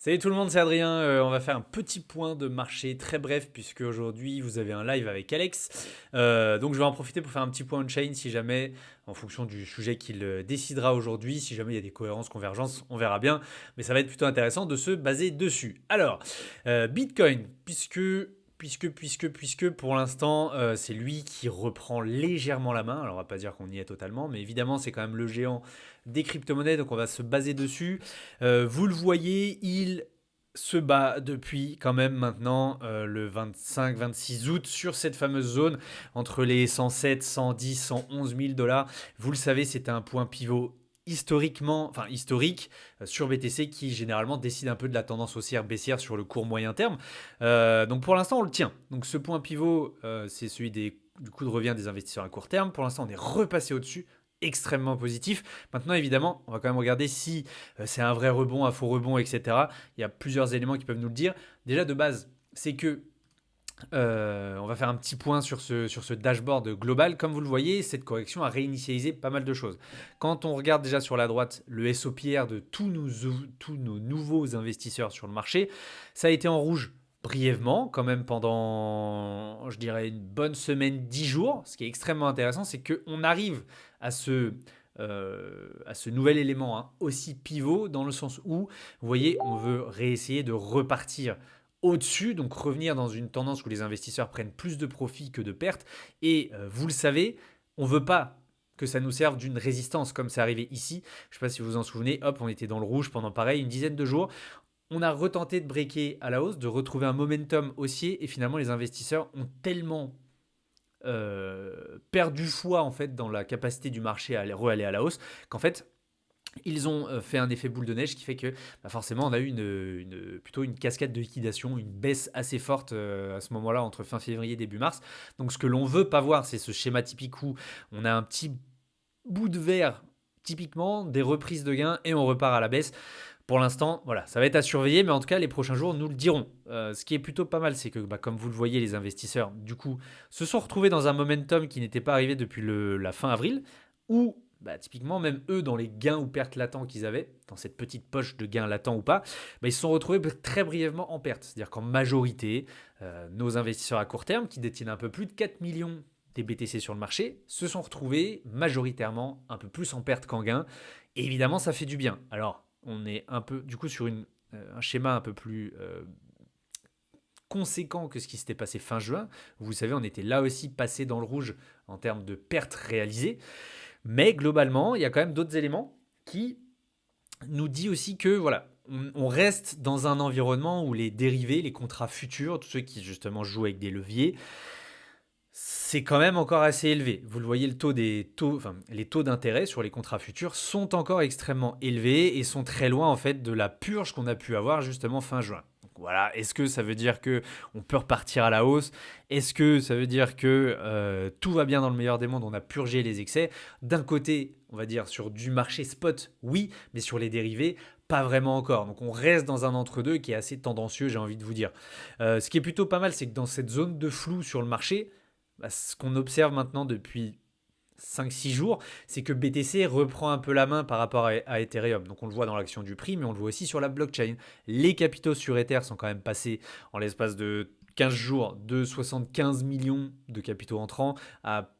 Salut tout le monde, c'est Adrien. On va faire un petit point de marché très bref puisque aujourd'hui vous avez un live avec Alex. Donc je vais en profiter pour faire un petit point on-chain si jamais, en fonction du sujet qu'il décidera aujourd'hui, si jamais il y a des cohérences, convergences, on verra bien. Mais ça va être plutôt intéressant de se baser dessus. Alors, Bitcoin, puisque pour l'instant c'est lui qui reprend légèrement la main. Alors on va pas dire qu'on y est totalement, mais évidemment c'est quand même le géant des crypto-monnaies, donc on va se baser dessus. Vous le voyez, il se bat depuis quand même maintenant le 25-26 août sur cette fameuse zone entre les 107, 110, 111 000 dollars. Vous le savez, c'était un point pivot historique sur BTC qui généralement décide un peu de la tendance haussière baissière sur le court moyen terme. Donc pour l'instant on le tient. Donc ce point pivot c'est celui du coût de revient des investisseurs à court terme. Pour l'instant on est repassé au-dessus, extrêmement positif. Maintenant, évidemment, on va quand même regarder si c'est un vrai rebond, un faux rebond, etc. Il y a plusieurs éléments qui peuvent nous le dire. Déjà, de base, c'est que on va faire un petit point sur ce dashboard global. Comme vous le voyez, cette correction a réinitialisé pas mal de choses. Quand on regarde déjà sur la droite le SOPR de tous nos nouveaux investisseurs sur le marché, ça a été en rouge brièvement, quand même pendant, je dirais, une bonne semaine, 10 jours. Ce qui est extrêmement intéressant, c'est qu'on arrive à ce nouvel élément aussi pivot dans le sens où, vous voyez, on veut réessayer de repartir au-dessus, donc revenir dans une tendance où les investisseurs prennent plus de profits que de pertes. Et vous le savez, on ne veut pas que ça nous serve d'une résistance comme c'est arrivé ici. Je ne sais pas si vous vous en souvenez, hop, on était dans le rouge pendant pareil une dizaine de jours. On a retenté de breaker à la hausse, de retrouver un momentum haussier et finalement les investisseurs ont tellement perdu foi en fait dans la capacité du marché à aller à la hausse qu'en fait ils ont fait un effet boule de neige qui fait que forcément on a eu plutôt une cascade de liquidation, une baisse assez forte à ce moment-là entre fin février et début mars. Donc ce que l'on veut pas voir, c'est ce schéma typique où on a un petit bout de verre typiquement, des reprises de gains et on repart à la baisse. Pour l'instant, voilà, ça va être à surveiller, mais en tout cas, les prochains jours nous le diront. Ce qui est plutôt pas mal, c'est que, comme vous le voyez, les investisseurs, du coup, se sont retrouvés dans un momentum qui n'était pas arrivé depuis la fin avril, où, typiquement, même eux, dans les gains ou pertes latents qu'ils avaient, dans cette petite poche de gains latents ou pas, ils se sont retrouvés très brièvement en perte. C'est-à-dire qu'en majorité, nos investisseurs à court terme, qui détiennent un peu plus de 4 millions des BTC sur le marché, se sont retrouvés majoritairement un peu plus en perte qu'en gain. Et évidemment, ça fait du bien. Alors, on est un peu du coup sur un schéma un peu plus conséquent que ce qui s'était passé fin juin. Vous savez, on était là aussi passé dans le rouge en termes de pertes réalisées. Mais globalement, il y a quand même d'autres éléments qui nous disent aussi que voilà, on reste dans un environnement où les dérivés, les contrats futurs, tous ceux qui justement jouent avec des leviers, c'est quand même encore assez élevé. Vous le voyez, les taux d'intérêt sur les contrats futurs sont encore extrêmement élevés et sont très loin en fait de la purge qu'on a pu avoir justement fin juin. Donc voilà, est-ce que ça veut dire que on peut repartir à la hausse? Est-ce que ça veut dire que tout va bien dans le meilleur des mondes? On a purgé les excès. D'un côté, on va dire sur du marché spot, oui, mais sur les dérivés, pas vraiment encore. Donc on reste dans un entre-deux qui est assez tendancieux, j'ai envie de vous dire. Ce qui est plutôt pas mal, c'est que dans cette zone de flou sur le marché, ce qu'on observe maintenant depuis 5-6 jours, c'est que BTC reprend un peu la main par rapport à Ethereum. Donc on le voit dans l'action du prix, mais on le voit aussi sur la blockchain. Les capitaux sur Ether sont quand même passés en l'espace de 15 jours de 75 millions de capitaux entrants à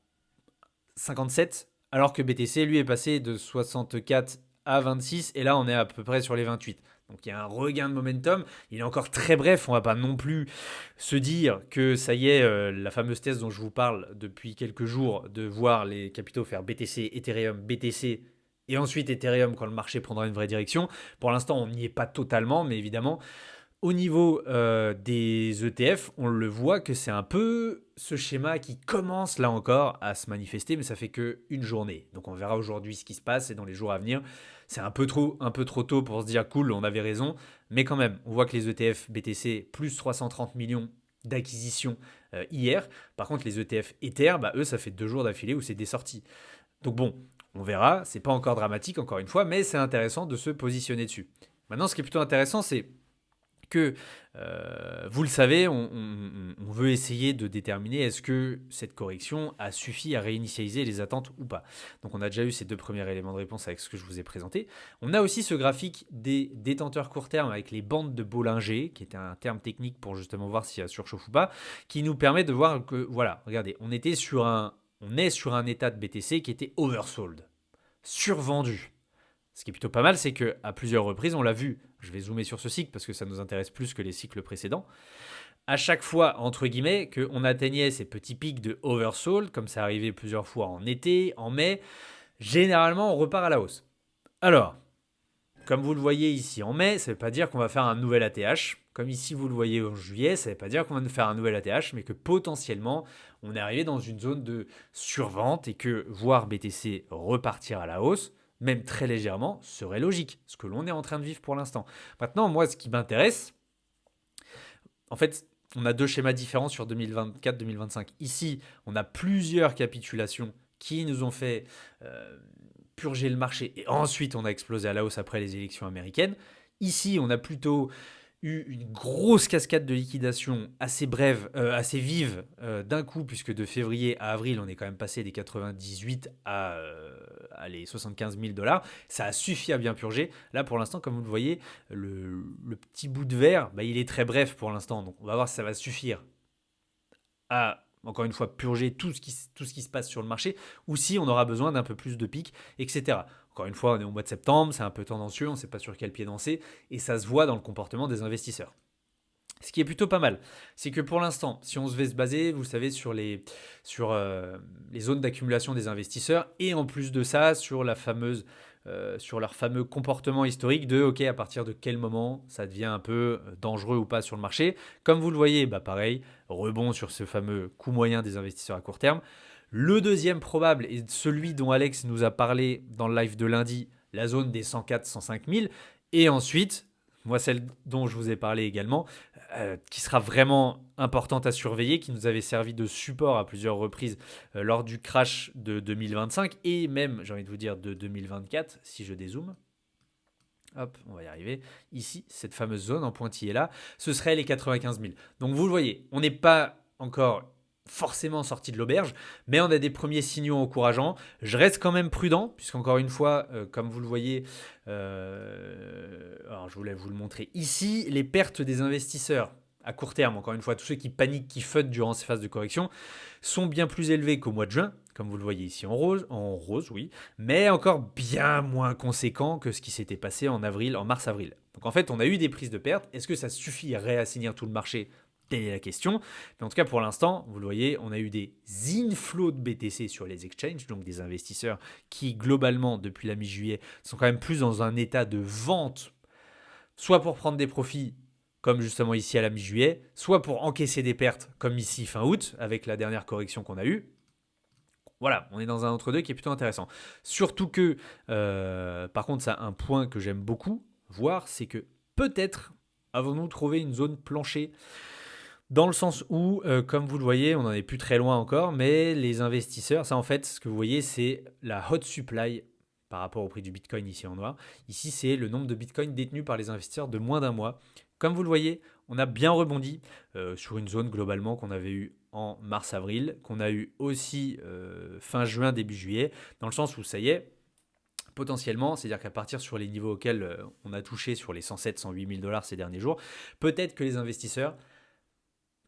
57, alors que BTC, lui, est passé de 64 à 26, et là on est à peu près sur les 28. Donc il y a un regain de momentum. Il est encore très bref. On ne va pas non plus se dire que ça y est, la fameuse thèse dont je vous parle depuis quelques jours, de voir les capitaux faire BTC, Ethereum, BTC, et ensuite Ethereum quand le marché prendra une vraie direction. Pour l'instant, on n'y est pas totalement, mais évidemment, au niveau des ETF, on le voit que c'est un peu ce schéma qui commence là encore à se manifester, mais ça fait qu'une journée. Donc on verra aujourd'hui ce qui se passe et dans les jours à venir. C'est un peu trop tôt pour se dire cool, on avait raison. Mais quand même, on voit que les ETF BTC, plus 330 millions d'acquisitions hier. Par contre, les ETF Ether, eux, ça fait 2 jours d'affilée où c'est des sorties. Donc bon, on verra. C'est pas encore dramatique, encore une fois, mais c'est intéressant de se positionner dessus. Maintenant, ce qui est plutôt intéressant, c'est que, vous le savez, on veut essayer de déterminer est-ce que cette correction a suffi à réinitialiser les attentes ou pas. Donc on a déjà eu ces deux premiers éléments de réponse avec ce que je vous ai présenté. On a aussi ce graphique des détenteurs court terme avec les bandes de Bollinger, qui était un terme technique pour justement voir s'il y a surchauffe ou pas, qui nous permet de voir que, voilà, regardez, on est sur un état de BTC qui était oversold, survendu. Ce qui est plutôt pas mal, c'est qu'à plusieurs reprises, on l'a vu, je vais zoomer sur ce cycle parce que ça nous intéresse plus que les cycles précédents, à chaque fois, entre guillemets, qu'on atteignait ces petits pics de oversold, comme ça arrivait plusieurs fois en été, en mai, généralement on repart à la hausse. Alors, comme vous le voyez ici en mai, ça ne veut pas dire qu'on va faire un nouvel ATH. Comme ici vous le voyez en juillet, ça ne veut pas dire qu'on va faire un nouvel ATH, mais que potentiellement on est arrivé dans une zone de survente et que voir BTC repartir à la hausse, même très légèrement, serait logique, ce que l'on est en train de vivre pour l'instant. Maintenant, moi, ce qui m'intéresse, en fait, on a deux schémas différents sur 2024-2025. Ici, on a plusieurs capitulations qui nous ont fait purger le marché et ensuite on a explosé à la hausse après les élections américaines. Ici, on a plutôt eu une grosse cascade de liquidation assez brève, assez vive d'un coup, puisque de février à avril, on est quand même passé des 98 à les 75 000 $. Ça a suffi à bien purger. Là, pour l'instant, comme vous le voyez, le petit bout de verre, il est très bref pour l'instant. Donc, on va voir si ça va suffire à, encore une fois, purger tout ce qui se passe sur le marché, ou si on aura besoin d'un peu plus de pics, etc. Encore une fois, on est au mois de septembre, c'est un peu tendancieux, on ne sait pas sur quel pied danser, et ça se voit dans le comportement des investisseurs. Ce qui est plutôt pas mal, c'est que pour l'instant, si on devait se baser, vous savez, sur les zones d'accumulation des investisseurs, et en plus de ça, sur leur fameux comportement historique de ok, à partir de quel moment ça devient un peu dangereux ou pas sur le marché. Comme vous le voyez, pareil, rebond sur ce fameux coût moyen des investisseurs à court terme. Le deuxième probable est celui dont Alex nous a parlé dans le live de lundi, la zone des 104-105 000. Et ensuite, moi celle dont je vous ai parlé également, qui sera vraiment importante à surveiller, qui nous avait servi de support à plusieurs reprises lors du crash de 2025 et même, j'ai envie de vous dire, de 2024, si je dézoome. Hop, on va y arriver. Ici, cette fameuse zone en pointillé là, ce serait les 95 000. Donc vous le voyez, on n'est pas encore forcément sorti de l'auberge, mais on a des premiers signaux encourageants. Je reste quand même prudent, puisqu'encore une fois, comme vous le voyez, alors je voulais vous le montrer ici, les pertes des investisseurs à court terme, encore une fois, tous ceux qui paniquent, qui futent durant ces phases de correction, sont bien plus élevés qu'au mois de juin, comme vous le voyez ici en rose, oui, mais encore bien moins conséquents que ce qui s'était passé en mars-avril. Donc en fait, on a eu des prises de pertes. Est-ce que ça suffit à réassainir tout le marché ? Telle est la question. Mais en tout cas, pour l'instant, vous le voyez, on a eu des inflows de BTC sur les exchanges, donc des investisseurs qui, globalement, depuis la mi-juillet, sont quand même plus dans un état de vente, soit pour prendre des profits, comme justement ici à la mi-juillet, soit pour encaisser des pertes, comme ici fin août, avec la dernière correction qu'on a eue. Voilà, on est dans un entre-deux qui est plutôt intéressant. Surtout que, par contre, ça, un point que j'aime beaucoup voir, c'est que peut-être avons-nous trouvé une zone plancher. Dans le sens où, comme vous le voyez, on n'en est plus très loin encore, mais les investisseurs, ça en fait, ce que vous voyez, c'est la hot supply par rapport au prix du Bitcoin ici en noir. Ici, c'est le nombre de Bitcoin détenus par les investisseurs de moins d'un mois. Comme vous le voyez, on a bien rebondi sur une zone globalement qu'on avait eue en mars-avril, qu'on a eu aussi fin juin, début juillet, dans le sens où ça y est, potentiellement, c'est-à-dire qu'à partir sur les niveaux auxquels on a touché sur les 107-108 000 $ ces derniers jours, peut-être que les investisseurs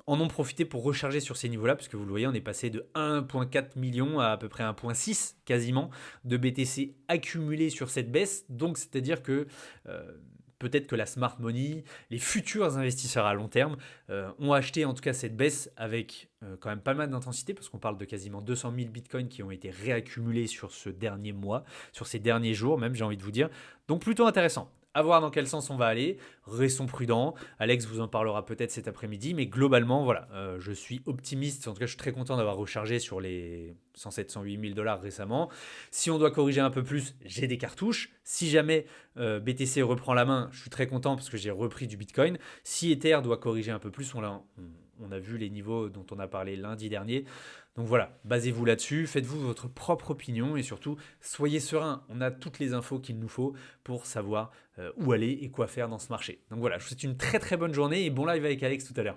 en ont profité pour recharger sur ces niveaux-là, puisque vous le voyez, on est passé de 1,4 million à peu près 1,6 quasiment de BTC accumulés sur cette baisse. Donc, c'est-à-dire que peut-être que la smart money, les futurs investisseurs à long terme ont acheté en tout cas cette baisse avec quand même pas mal d'intensité, parce qu'on parle de quasiment 200 000 bitcoins qui ont été réaccumulés sur ce dernier mois, sur ces derniers jours même, j'ai envie de vous dire. Donc, plutôt intéressant. À voir dans quel sens on va aller, restons prudents. Alex vous en parlera peut-être cet après-midi, mais globalement, voilà, je suis optimiste. En tout cas, je suis très content d'avoir rechargé sur les 107-108 000 $ récemment. Si on doit corriger un peu plus, j'ai des cartouches. Si jamais BTC reprend la main, je suis très content parce que j'ai repris du Bitcoin. Si Ether doit corriger un peu plus, On a vu les niveaux dont on a parlé lundi dernier. Donc voilà, basez-vous là-dessus, faites-vous votre propre opinion et surtout, soyez serein. On a toutes les infos qu'il nous faut pour savoir où aller et quoi faire dans ce marché. Donc voilà, je vous souhaite une très très bonne journée et bon live avec Alex tout à l'heure.